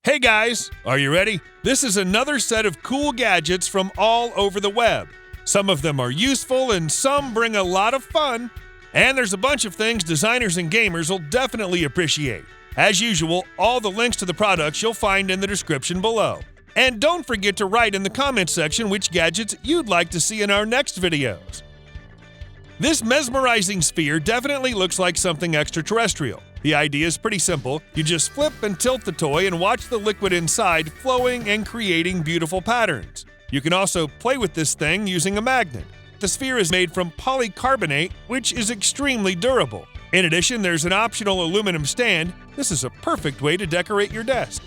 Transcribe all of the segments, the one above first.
Hey guys, are you ready? This is another set of cool gadgets from all over the web. Some of them are useful and some bring a lot of fun. And there's a bunch of things designers and gamers will definitely appreciate. As usual, all the links to the products you'll find in the description below. And don't forget to write in the comments section which gadgets you'd like to see in our next videos. This mesmerizing sphere definitely looks like something extraterrestrial. The idea is pretty simple. You just flip and tilt the toy and watch the liquid inside flowing and creating beautiful patterns. You can also play with this thing using a magnet. The sphere is made from polycarbonate, which is extremely durable. In addition, there's an optional aluminum stand. This is a perfect way to decorate your desk.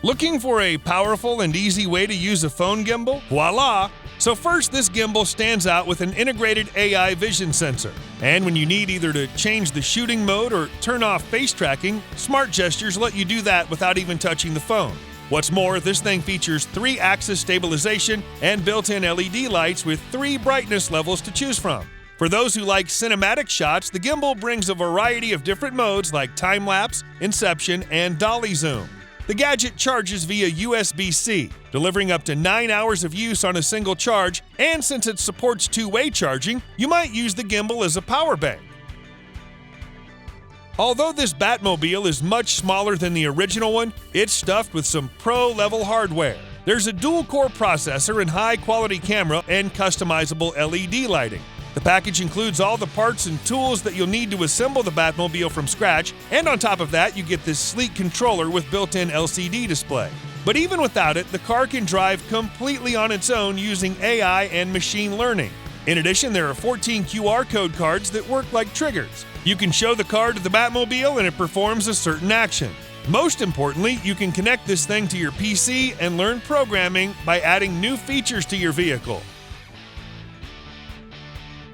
Looking for a powerful and easy way to use a phone gimbal? Voila! So first, this gimbal stands out with an integrated AI vision sensor. And when you need either to change the shooting mode or turn off face tracking, Smart Gestures let you do that without even touching the phone. What's more, this thing features 3-axis stabilization and built-in LED lights with 3 brightness levels to choose from. For those who like cinematic shots, the gimbal brings a variety of different modes like time-lapse, inception, and dolly zoom. The gadget charges via USB-C, delivering up to 9 hours of use on a single charge, and since it supports two-way charging, you might use the gimbal as a power bank. Although this Batmobile is much smaller than the original one, it's stuffed with some pro-level hardware. There's a dual-core processor and high-quality camera and customizable LED lighting. The package includes all the parts and tools that you'll need to assemble the Batmobile from scratch, and on top of that, you get this sleek controller with built-in LCD display. But even without it, the car can drive completely on its own using AI and machine learning. In addition, there are 14 QR code cards that work like triggers. You can show the card to the Batmobile and it performs a certain action. Most importantly, you can connect this thing to your PC and learn programming by adding new features to your vehicle.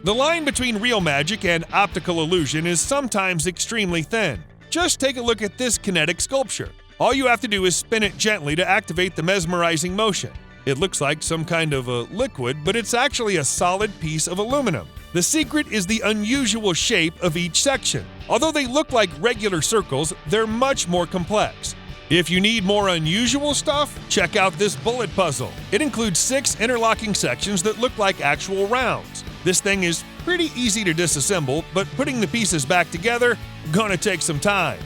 The line between real magic and optical illusion is sometimes extremely thin. Just take a look at this kinetic sculpture. All you have to do is spin it gently to activate the mesmerizing motion. It looks like some kind of a liquid, but it's actually a solid piece of aluminum. The secret is the unusual shape of each section. Although they look like regular circles, they're much more complex. If you need more unusual stuff, check out this bullet puzzle. It includes 6 interlocking sections that look like actual rounds. This thing is pretty easy to disassemble, but putting the pieces back together, gonna take some time.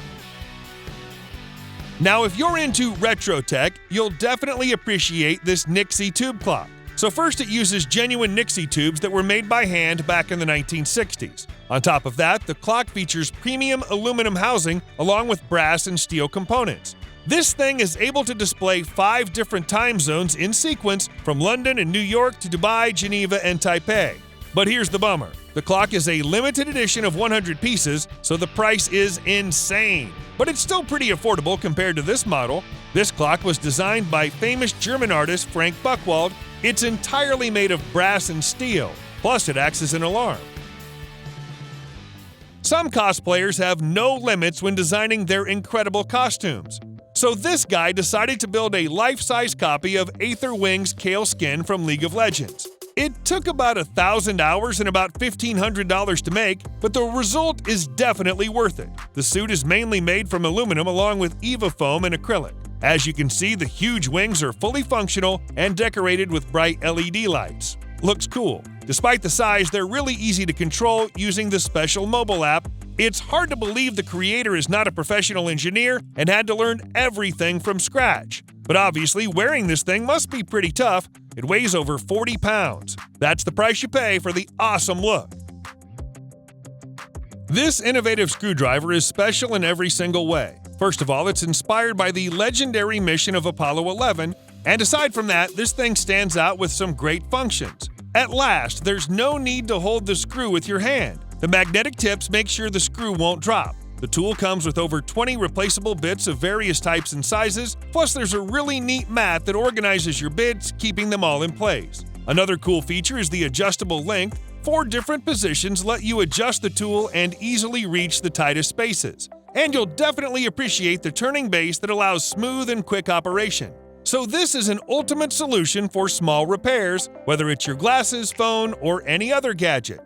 Now, if you're into retro tech, you'll definitely appreciate this Nixie tube clock. So first, it uses genuine Nixie tubes that were made by hand back in the 1960s. On top of that, the clock features premium aluminum housing along with brass and steel components. This thing is able to display 5 different time zones in sequence from London and New York to Dubai, Geneva, and Taipei. But here's the bummer. The clock is a limited edition of 100 pieces, so the price is insane. But it's still pretty affordable compared to this model. This clock was designed by famous German artist Frank Buchwald. It's entirely made of brass and steel, plus it acts as an alarm. Some cosplayers have no limits when designing their incredible costumes. So this guy decided to build a life-size copy of Aether Wing's Kale Skin from League of Legends. It took about 1,000 hours and about $1,500 to make, but the result is definitely worth it. The suit is mainly made from aluminum along with EVA foam and acrylic. As you can see, the huge wings are fully functional and decorated with bright LED lights. Looks cool. Despite the size, they're really easy to control using the special mobile app. It's hard to believe the creator is not a professional engineer and had to learn everything from scratch. But obviously, wearing this thing must be pretty tough. It weighs over 40 pounds. That's the price you pay for the awesome look. This innovative screwdriver is special in every single way. First of all, it's inspired by the legendary mission of Apollo 11, and aside from that, this thing stands out with some great functions. At last, there's no need to hold the screw with your hand. The magnetic tips make sure the screw won't drop. The tool comes with over 20 replaceable bits of various types and sizes, plus there's a really neat mat that organizes your bits, keeping them all in place. Another cool feature is the adjustable length. 4 different positions let you adjust the tool and easily reach the tightest spaces. And you'll definitely appreciate the turning base that allows smooth and quick operation. So this is an ultimate solution for small repairs, whether it's your glasses, phone, or any other gadget.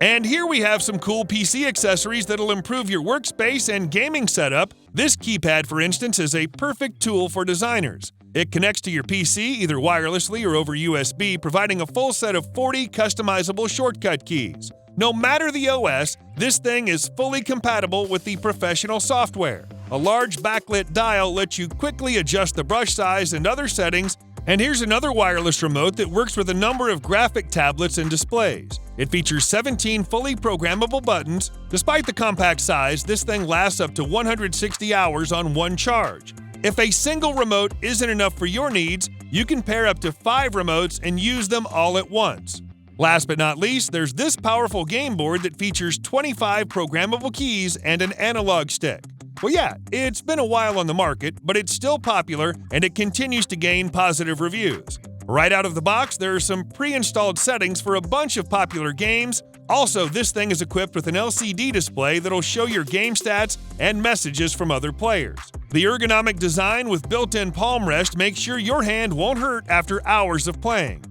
And here we have some cool PC accessories that'll improve your workspace and gaming setup. This keypad, for instance, is a perfect tool for designers. It connects to your PC either wirelessly or over USB, providing a full set of 40 customizable shortcut keys. No matter the OS, this thing is fully compatible with the professional software. A large backlit dial lets you quickly adjust the brush size and other settings. And here's another wireless remote that works with a number of graphic tablets and displays. It features 17 fully programmable buttons. Despite the compact size, this thing lasts up to 160 hours on one charge. If a single remote isn't enough for your needs, you can pair up to 5 remotes and use them all at once. Last but not least, there's this powerful game board that features 25 programmable keys and an analog stick. Well, yeah, it's been a while on the market, but it's still popular and it continues to gain positive reviews. Right out of the box, there are some pre-installed settings for a bunch of popular games. Also, this thing is equipped with an LCD display that'll show your game stats and messages from other players. The ergonomic design with built-in palm rest makes sure your hand won't hurt after hours of playing.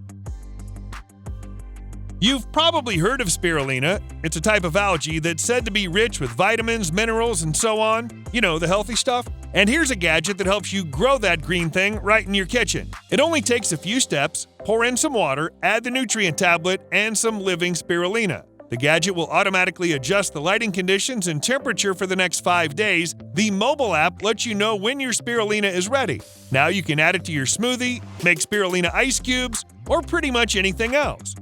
You've probably heard of spirulina. It's a type of algae that's said to be rich with vitamins, minerals, and so on. You know, the healthy stuff. And here's a gadget that helps you grow that green thing right in your kitchen. It only takes a few steps. Pour in some water, add the nutrient tablet, and some living spirulina. The gadget will automatically adjust the lighting conditions and temperature for the next 5 days. The mobile app lets you know when your spirulina is ready. Now you can add it to your smoothie, make spirulina ice cubes, or pretty much anything else.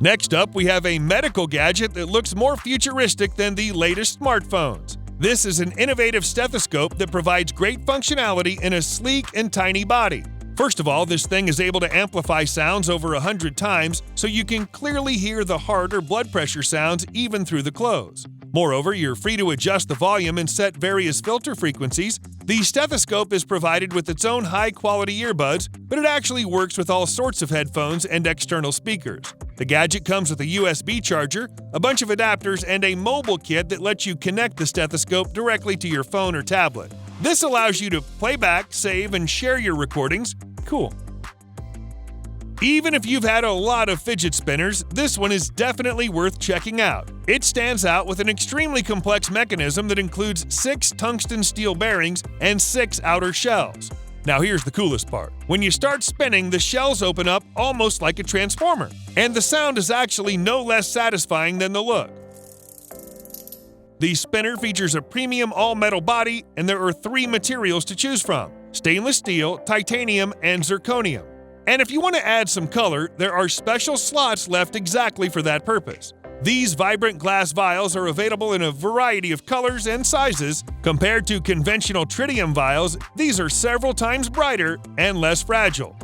Next up, we have a medical gadget that looks more futuristic than the latest smartphones. This is an innovative stethoscope that provides great functionality in a sleek and tiny body. First of all, this thing is able to amplify sounds over 100 times, so you can clearly hear the heart or blood pressure sounds even through the clothes. Moreover, you're free to adjust the volume and set various filter frequencies. The stethoscope is provided with its own high-quality earbuds, but it actually works with all sorts of headphones and external speakers. The gadget comes with a USB charger, a bunch of adapters, and a mobile kit that lets you connect the stethoscope directly to your phone or tablet. This allows you to play back, save, and share your recordings. Cool. Even if you've had a lot of fidget spinners, this one is definitely worth checking out. It stands out with an extremely complex mechanism that includes 6 tungsten steel bearings and 6 outer shells. Now here's the coolest part. When you start spinning, the shells open up almost like a transformer, and the sound is actually no less satisfying than the look. The spinner features a premium all-metal body, and there are 3 materials to choose from: stainless steel, titanium, and zirconium. And if you want to add some color, there are special slots left exactly for that purpose. These vibrant glass vials are available in a variety of colors and sizes. Compared to conventional tritium vials, these are several times brighter and less fragile.